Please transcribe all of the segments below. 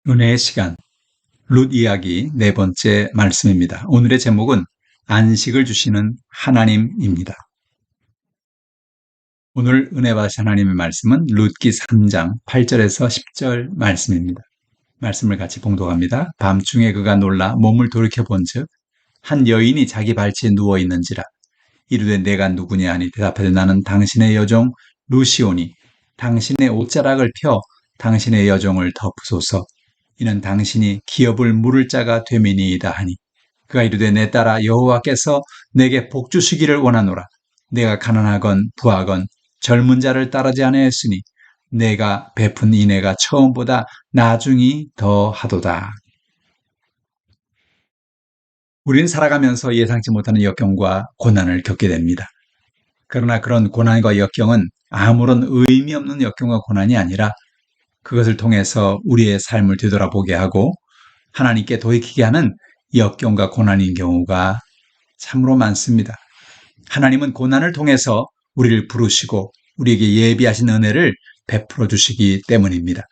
은혜의 시간, 룻 이야기 네 번째 말씀입니다. 오늘의 제목은 안식을 주시는 하나님입니다. 오늘 은혜 받으신 하나님의 말씀은 룻기 3장 8절에서 10절 말씀입니다. 말씀을 같이 봉독합니다. 밤중에 그가 놀라 몸을 돌이켜본즉 한 여인이 자기 발치에 누워 있는지라. 이르되 내가 누구냐 하니 대답하되 나는 당신의 여종 루시오니 당신의 옷자락을 펴 당신의 여종을 덮으소서. 이는 당신이 기업을 물을 자가 됨이니이다 하니 그가 이르되 내 딸아 여호와께서 내게 복 주시기를 원하노라. 내가 가난하건 부하건 젊은 자를 따르지 아니하였으니 내가 베푼 인애가 처음보다 나중이 더하도다. 우리는 살아가면서 예상치 못하는 역경과 고난을 겪게 됩니다. 그러나 그런 고난과 역경은 아무런 의미 없는 역경과 고난이 아니라 그것을 통해서 우리의 삶을 되돌아보게 하고 하나님께 돌이키게 하는 역경과 고난인 경우가 참으로 많습니다. 하나님은 고난을 통해서 우리를 부르시고 우리에게 예비하신 은혜를 베풀어 주시기 때문입니다.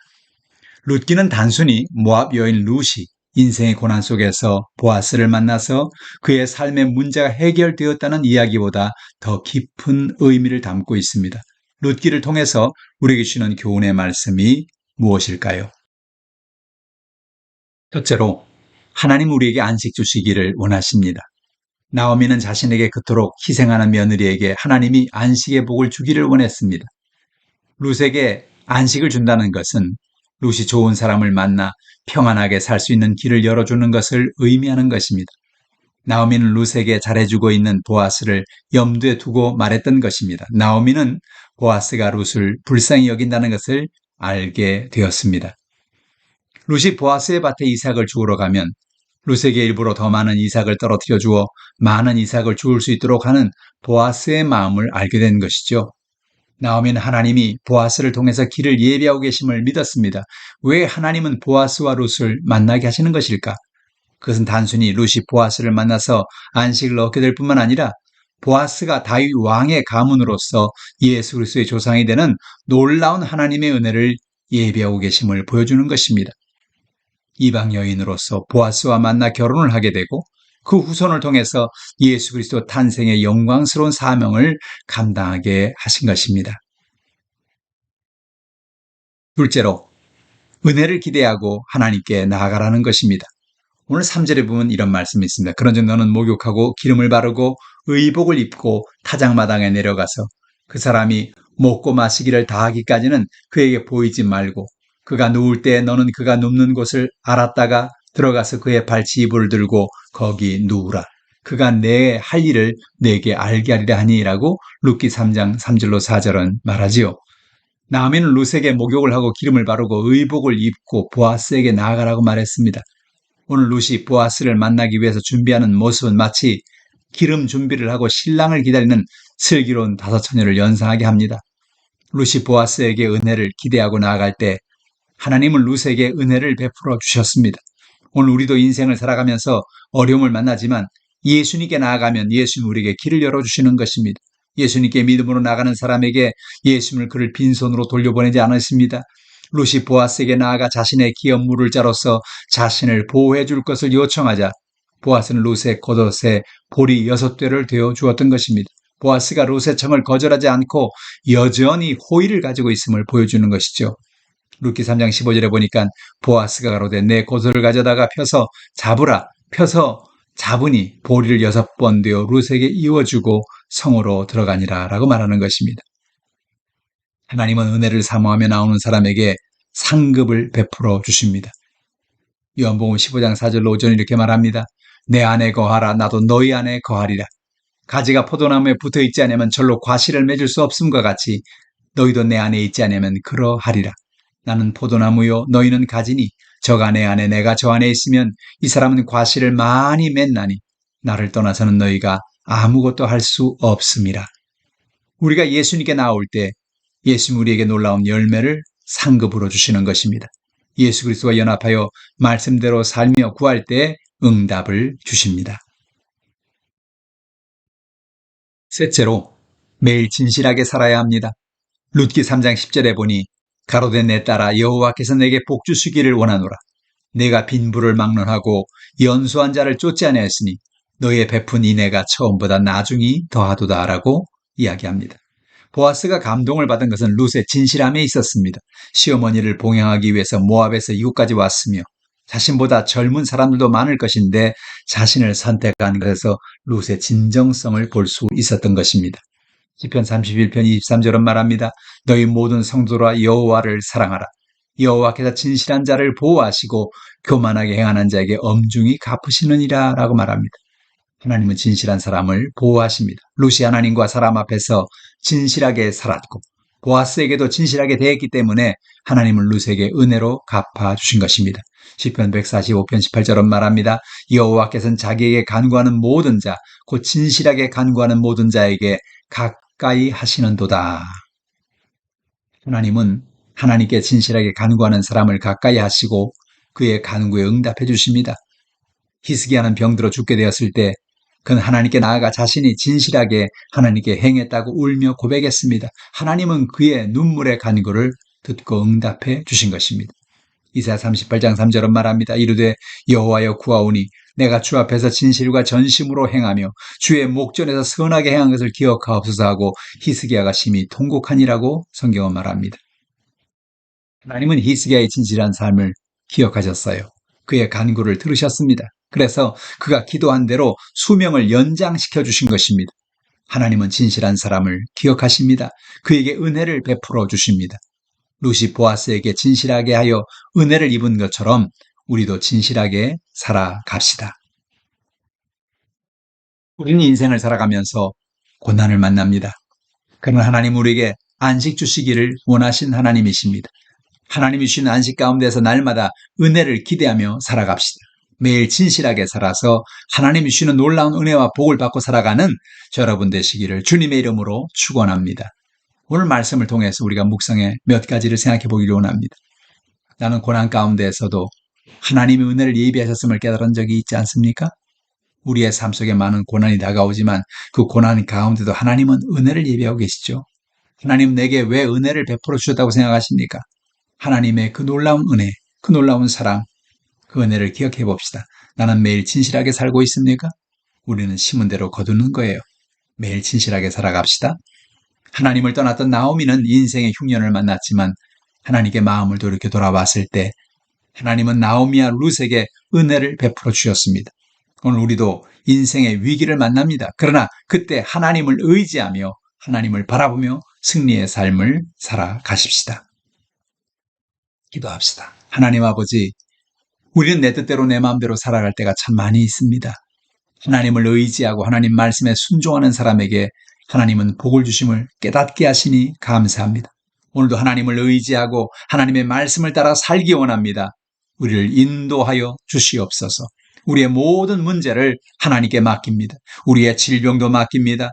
룻기는 단순히 모압 여인 룻이 인생의 고난 속에서 보아스를 만나서 그의 삶의 문제가 해결되었다는 이야기보다 더 깊은 의미를 담고 있습니다. 룻기를 통해서 우리에게 주시는 교훈의 말씀이 무엇일까요? 첫째로, 하나님 우리에게 안식 주시기를 원하십니다. 나오미는 자신에게 그토록 희생하는 며느리에게 하나님이 안식의 복을 주기를 원했습니다. 룻에게 안식을 준다는 것은 룻이 좋은 사람을 만나 평안하게 살 수 있는 길을 열어주는 것을 의미하는 것입니다. 나오미는 룻에게 잘해주고 있는 보아스를 염두에 두고 말했던 것입니다. 나오미는 보아스가 룻을 불쌍히 여긴다는 것을 알게 되었습니다. 룻이 보아스의 밭에 이삭을 주우러 가면 룻에게 일부러 더 많은 이삭을 떨어뜨려 주어 많은 이삭을 주울 수 있도록 하는 보아스의 마음을 알게 된 것이죠. 나오미는 하나님이 보아스를 통해서 길을 예비하고 계심을 믿었습니다. 왜 하나님은 보아스와 룻을 만나게 하시는 것일까? 그것은 단순히 룻이 보아스를 만나서 안식을 얻게 될 뿐만 아니라 보아스가 다윗 왕의 가문으로서 예수 그리스도의 조상이 되는 놀라운 하나님의 은혜를 예비하고 계심을 보여주는 것입니다. 이방 여인으로서 보아스와 만나 결혼을 하게 되고 그 후손을 통해서 예수 그리스도 탄생의 영광스러운 사명을 감당하게 하신 것입니다. 둘째로, 은혜를 기대하고 하나님께 나아가라는 것입니다. 오늘 3절에 보면 이런 말씀이 있습니다. 그런즉 너는 목욕하고 기름을 바르고 의복을 입고 타작마당에 내려가서 그 사람이 먹고 마시기를 다하기까지는 그에게 보이지 말고 그가 누울 때 너는 그가 눕는 곳을 알았다가 들어가서 그의 발치 이불을 들고 거기 누우라. 그가 내 할 일을 내게 알게 하리라 하니라고 룻기 3장 3절로 4절은 말하지요. 나오미는 룻에게 목욕을 하고 기름을 바르고 의복을 입고 보아스에게 나아가라고 말했습니다. 오늘 룻이 보아스를 만나기 위해서 준비하는 모습은 마치 기름 준비를 하고 신랑을 기다리는 슬기로운 다섯 처녀를 연상하게 합니다. 룻이 보아스에게 은혜를 기대하고 나아갈 때 하나님은 룻에게 은혜를 베풀어 주셨습니다. 오늘 우리도 인생을 살아가면서 어려움을 만나지만 예수님께 나아가면 예수님 우리에게 길을 열어주시는 것입니다. 예수님께 믿음으로 나가는 사람에게 예수님을 그를 빈손으로 돌려보내지 않으십니다. 룻이 보아스에게 나아가 자신의 기업 물을 자로서 자신을 보호해 줄 것을 요청하자 보아스는 룻의 겉옷에 볼이 6되를 되어 주었던 것입니다. 보아스가 룻의 청을 거절하지 않고 여전히 호의를 가지고 있음을 보여주는 것이죠. 룻기 3장 15절에 보니까 보아스가 가로되 내 겉옷을 가져다가 펴서 잡으라. 펴서 잡으니 보리를 6번 되어 룻에게 이어주고 성으로 들어가니라 라고 말하는 것입니다. 하나님은 은혜를 사모하며 나오는 사람에게 상급을 베풀어 주십니다. 요한복음 15장 4절로 5절 이렇게 말합니다. 내 안에 거하라 나도 너희 안에 거하리라. 가지가 포도나무에 붙어있지 않으면 절로 과실을 맺을 수 없음과 같이 너희도 내 안에 있지 않으면 그러하리라. 나는 포도나무요 너희는 가지니 저가 내 안에 내가 저 안에 있으면 이 사람은 과실을 많이 맺나니 나를 떠나서는 너희가 아무것도 할 수 없음이라. 우리가 예수님께 나올 때 예수님 우리에게 놀라운 열매를 상급으로 주시는 것입니다. 예수 그리스도와 연합하여 말씀대로 살며 구할 때 응답을 주십니다. 셋째로, 매일 진실하게 살아야 합니다. 룻기 3장 10절에 보니 가로되 내 딸아 여호와께서 내게 복 주시기를 원하노라. 내가 빈부를 막론하고 연수한 자를 쫓지 아니하였으니 너의 베푼 인애가 처음보다 나중이 더하도다라고 이야기합니다. 보아스가 감동을 받은 것은 룻의 진실함에 있었습니다. 시어머니를 봉양하기 위해서 모압에서 이곳까지 왔으며 자신보다 젊은 사람들도 많을 것인데 자신을 선택한 것에서 룻의 진정성을 볼 수 있었던 것입니다. 시편 31편 23절은 말합니다. 너희 모든 성도라 여호와를 사랑하라. 여호와께서 진실한 자를 보호하시고 교만하게 행하는 자에게 엄중히 갚으시느니라 라고 말합니다. 하나님은 진실한 사람을 보호하십니다. 룻이 하나님과 사람 앞에서 진실하게 살았고 보아스에게도 진실하게 대했기 때문에 하나님은 룻에게 은혜로 갚아주신 것입니다. 시편 145편 18절은 말합니다. 여호와께서는 자기에게 간구하는 모든 자, 곧 진실하게 간구하는 모든 자에게 가까이 하시는도다. 하나님은 하나님께 진실하게 간구하는 사람을 가까이 하시고 그의 간구에 응답해 주십니다. 히스기야는 병들어 죽게 되었을 때 그는 하나님께 나아가 자신이 진실하게 하나님께 행했다고 울며 고백했습니다. 하나님은 그의 눈물의 간구를 듣고 응답해 주신 것입니다. 이사야 38장 3절은 말합니다. 이르되 여호와여 구하오니 내가 주 앞에서 진실과 전심으로 행하며 주의 목전에서 선하게 행한 것을 기억하옵소서 하고 히스기야가 심히 통곡하니라고 성경은 말합니다. 하나님은 히스기야의 진실한 삶을 기억하셨어요. 그의 간구를 들으셨습니다. 그래서 그가 기도한 대로 수명을 연장시켜 주신 것입니다. 하나님은 진실한 사람을 기억하십니다. 그에게 은혜를 베풀어 주십니다. 룻이 보아스에게 진실하게 하여 은혜를 입은 것처럼 우리도 진실하게 살아갑시다. 우리는 인생을 살아가면서 고난을 만납니다. 그러나 하나님 우리에게 안식 주시기를 원하신 하나님이십니다. 하나님이 주신 안식 가운데서 날마다 은혜를 기대하며 살아갑시다. 매일 진실하게 살아서 하나님이 주시는 놀라운 은혜와 복을 받고 살아가는 여러분 되시기를 주님의 이름으로 축원합니다. 오늘 말씀을 통해서 우리가 묵상해 몇 가지를 생각해 보기를 원합니다. 나는 고난 가운데에서도 하나님의 은혜를 예비하셨음을 깨달은 적이 있지 않습니까? 우리의 삶 속에 많은 고난이 다가오지만 그 고난 가운데도 하나님은 은혜를 예비하고 계시죠. 하나님 내게 왜 은혜를 베풀어 주셨다고 생각하십니까? 하나님의 그 놀라운 은혜, 그 놀라운 사랑, 그 은혜를 기억해 봅시다. 나는 매일 진실하게 살고 있습니까? 우리는 심은 대로 거두는 거예요. 매일 진실하게 살아갑시다. 하나님을 떠났던 나오미는 인생의 흉년을 만났지만 하나님께 마음을 돌이켜 돌아봤을 때 하나님은 나오미와 룻에게 은혜를 베풀어 주셨습니다. 오늘 우리도 인생의 위기를 만납니다. 그러나 그때 하나님을 의지하며 하나님을 바라보며 승리의 삶을 살아가십시다. 기도합시다. 하나님 아버지, 우리는 내 뜻대로 내 마음대로 살아갈 때가 참 많이 있습니다. 하나님을 의지하고 하나님 말씀에 순종하는 사람에게 하나님은 복을 주심을 깨닫게 하시니 감사합니다. 오늘도 하나님을 의지하고 하나님의 말씀을 따라 살기 원합니다. 우리를 인도하여 주시옵소서. 우리의 모든 문제를 하나님께 맡깁니다. 우리의 질병도 맡깁니다.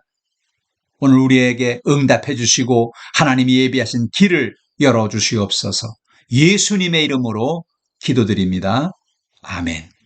오늘 우리에게 응답해 주시고 하나님이 예비하신 길을 열어 주시옵소서. 예수님의 이름으로 기도드립니다. 아멘.